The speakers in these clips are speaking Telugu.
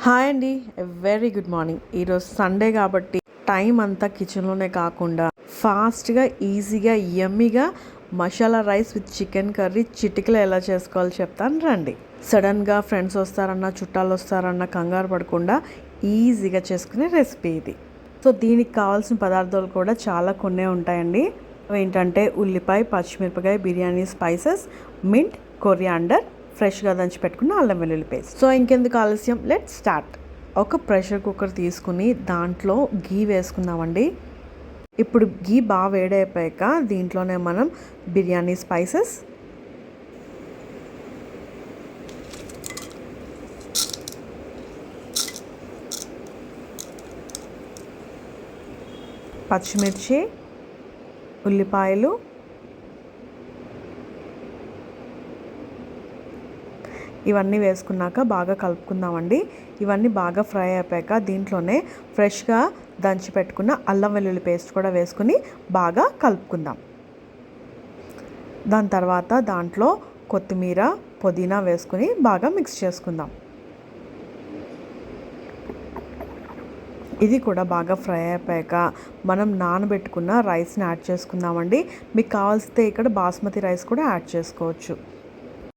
హాయ్ అండి, వెరీ గుడ్ మార్నింగ్. ఈరోజు సండే కాబట్టి టైం అంతా కిచెన్లోనే కాకుండా ఫాస్ట్గా ఈజీగా యమ్మీగా masala rice with chicken curry చిటికలో ఎలా చేసుకోవాలో చెప్తాను రండి. సడన్గా ఫ్రెండ్స్ వస్తారన్నా చుట్టాలు వస్తారన్నా కంగారు పడకుండా ఈజీగా చేసుకునే రెసిపీ ఇది. సో దీనికి కావాల్సిన పదార్థాలు కూడా చాలా కొన్నే ఉంటాయండి. ఏంటంటే ఉల్లిపాయ, పచ్చిమిరపకాయ, బిర్యానీ స్పైసెస్, మింట్, కొరియాండర్, ఫ్రెష్గా దంచి పెట్టుకున్న అల్లం వెల్లుల్లి పేస్ట్. సో ఇంకెందుకు ఆలస్యం, లెట్ స్టార్ట్. ఒక ప్రెషర్ కుక్కర్ తీసుకుని దాంట్లో గీ వేసుకుందామండి. ఇప్పుడు గీ బాగా వేడైపోయాక దీంట్లోనే మనం బిర్యానీ స్పైసెస్, పచ్చిమిర్చి, ఉల్లిపాయలు, ఇవన్నీ వేసుకున్నాక బాగా కలుపుకుందామండి. ఇవన్నీ బాగా ఫ్రై అయిపోయాక దీంట్లోనే ఫ్రెష్గా దంచి పెట్టుకున్న అల్లం వెల్లుల్లి పేస్ట్ కూడా వేసుకుని బాగా కలుపుకుందాం. దాని తర్వాత దాంట్లో కొత్తిమీర, పుదీనా వేసుకుని బాగా మిక్స్ చేసుకుందాం. ఇది కూడా బాగా ఫ్రై అయిపోయాక మనం నానబెట్టుకున్న రైస్ని యాడ్ చేసుకుందామండి. మీకు కావాల్సితే ఇక్కడ బాస్మతి రైస్ కూడా యాడ్ చేసుకోవచ్చు.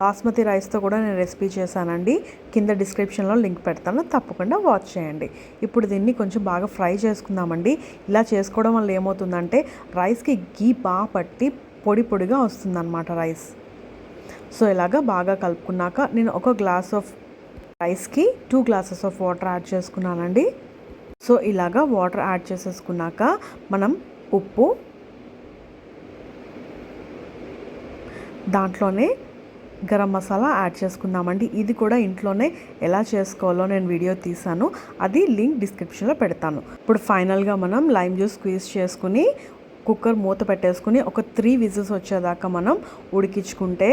బాస్మతి రైస్తో కూడా నేను రెసిపీ చేశానండి, కింద డిస్క్రిప్షన్లో లింక్ పెడతాను, తప్పకుండా వాచ్ చేయండి. ఇప్పుడు దీన్ని కొంచెం బాగా ఫ్రై చేసుకుందామండి. ఇలా చేసుకోవడం వల్ల ఏమవుతుందంటే రైస్కి గీ బాగా పట్టి పొడి పొడిగా వస్తుందన్నమాట రైస్. సో ఇలాగా బాగా కలుపుకున్నాక నేను ఒక గ్లాస్ ఆఫ్ రైస్కి 2 గ్లాసెస్ ఆఫ్ వాటర్ యాడ్ చేసుకున్నానండి. సో ఇలాగా వాటర్ యాడ్ చేసేసుకున్నాక మనం ఉప్పు, దాంట్లోనే గరం మసాలా యాడ్ చేసుకుందామండి. ఇది కూడా ఇంట్లోనే ఎలా చేసుకోవాలో నేను వీడియో తీసాను, అది లింక్ డిస్క్రిప్షన్లో పెడతాను. ఇప్పుడు ఫైనల్గా మనం లైమ్ జ్యూస్ స్క్వీజ్ చేసుకుని కుక్కర్ మూత పెట్టేసుకుని ఒక 3 విజిల్స్ వచ్చేదాకా మనం ఉడికించుకుంటే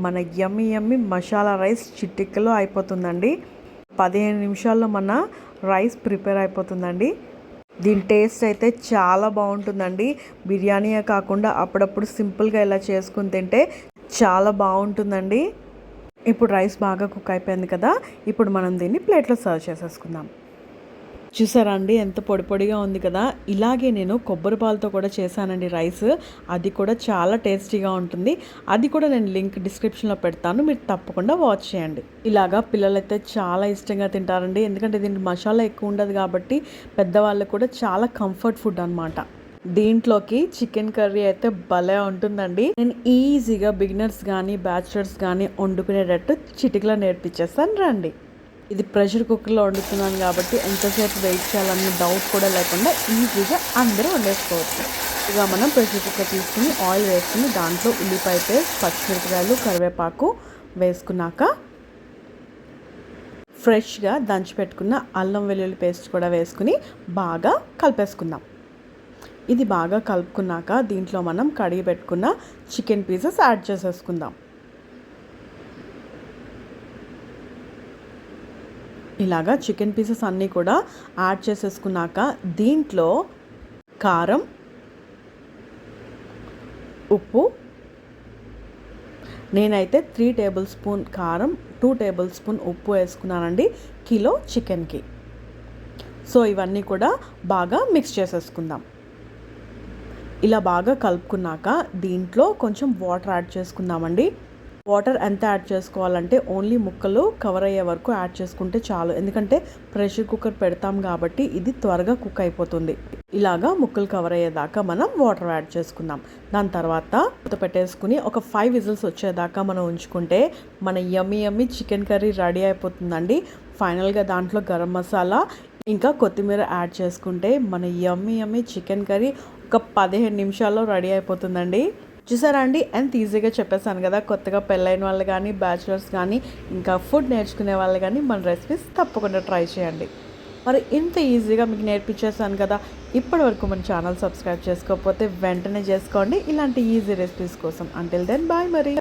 మన యమ్మీ యమ్మీ మసాలా రైస్ చిటికలో అయిపోతుందండి. 15 నిమిషాల్లో మన రైస్ ప్రిపేర్ అయిపోతుందండి. దీని టేస్ట్ అయితే చాలా బాగుంటుందండి. బిర్యానీయే కాకుండా అప్పుడప్పుడు సింపుల్గా ఇలా చేసుకుని తింటే చాలా బాగుంటుందండి. ఇప్పుడు రైస్ బాగా కుక్ అయిపోయింది కదా, ఇప్పుడు మనం దీన్ని ప్లేట్లో సర్వ్ చేసేసుకుందాం. చూసారా అండి, ఎంత పొడి పొడిగా ఉంది కదా. ఇలాగే నేను కొబ్బరి పాలతో కూడా చేశానండి రైస్, అది కూడా చాలా టేస్టీగా ఉంటుంది. అది కూడా నేను లింక్ డిస్క్రిప్షన్లో పెడతాను, మీరు తప్పకుండా వాచ్ చేయండి. ఇలాగా పిల్లలైతే చాలా ఇష్టంగా తింటారండి, ఎందుకంటే దీనికి మసాలా ఎక్కువ ఉండదు కాబట్టి పెద్దవాళ్ళకు కూడా చాలా కంఫర్ట్ ఫుడ్ అనమాట. దీంట్లోకి చికెన్ కర్రీ అయితే భలే ఉంటుందండి. నేను ఈజీగా బిగినర్స్ కానీ బ్యాచిలర్స్ కానీ వండుకునేటట్టు చిటికలో నేర్పించేస్తాను రండి. ఇది ప్రెషర్ కుక్కర్లో వండుతున్నాను కాబట్టి ఎంతసేపు వెయిట్ చేయాలన్న డౌట్ కూడా లేకుండా ఈజీగా అందరూ వండేసుకోవచ్చు. ఇక మనం ప్రెషర్ కుక్కర్ తీసుకుని ఆయిల్ వేసుకుని దాంట్లో ఉల్లిపాయ పేస్ట్, పచ్చిమిరపకాయలు, కరివేపాకు వేసుకున్నాక ఫ్రెష్గా దంచి పెట్టుకున్న అల్లం వెల్లుల్లి పేస్ట్ కూడా వేసుకుని బాగా కలిపేసుకుందాం. ఇది బాగా కలుపుకున్నాక దీంట్లో మనం కడిగి పెట్టుకున్న చికెన్ పీసెస్ యాడ్ చేసేసుకుందాం. ఇలాగా చికెన్ పీసెస్ అన్నీ కూడా యాడ్ చేసేసుకున్నాక దీంట్లో కారం, ఉప్పు, నేనైతే 3 టేబుల్ స్పూన్ కారం, 2 టేబుల్ స్పూన్ ఉప్పు వేసుకున్నానండి కిలో చికెన్కి. సో ఇవన్నీ కూడా బాగా మిక్స్ చేసేసుకుందాం. ఇలా బాగా కలుపుకున్నాక దీంట్లో కొంచెం వాటర్ యాడ్ చేసుకుందామండి. వాటర్ ఎంత యాడ్ చేసుకోవాలంటే ఓన్లీ ముక్కలు కవర్ అయ్యే వరకు యాడ్ చేసుకుంటే చాలు, ఎందుకంటే ప్రెషర్ కుక్కర్ పెడతాం కాబట్టి ఇది త్వరగా కుక్ అయిపోతుంది. ఇలాగా ముక్కలు కవర్ అయ్యేదాకా మనం వాటర్ యాడ్ చేసుకుందాం. దాని తర్వాత మూత పెట్టేసుకుని ఒక 5 విజిల్స్ వచ్చేదాకా మనం ఉంచుకుంటే మన యమ్మీ యమ్మీ చికెన్ కర్రీ రెడీ అయిపోతుందండి. ఫైనల్గా దాంట్లో గరం మసాలా ఇంకా కొత్తిమీర యాడ్ చేసుకుంటే మన యమ్మీ యమ్మీ చికెన్ కర్రీ ఒక 15 నిమిషాల్లో రెడీ అయిపోతుందండి. చూసారా అండి, ఎంత ఈజీగా చెప్పేసాను కదా. కొత్తగా పెళ్ళైన వాళ్ళు కానీ బ్యాచిలర్స్ కానీ ఇంకా ఫుడ్ నేర్చుకునే వాళ్ళు కానీ మన రెసిపీస్ తప్పకుండా ట్రై చేయండి. మరి ఇంత ఈజీగా మీకు నేర్పించేసాను కదా. ఇప్పటి వరకు మన ఛానల్ సబ్స్క్రైబ్ చేసుకోకపోతే వెంటనే చేసుకోండి ఇలాంటి ఈజీ రెసిపీస్ కోసం. అంటిల్ దెన్ బాయ్ మరి.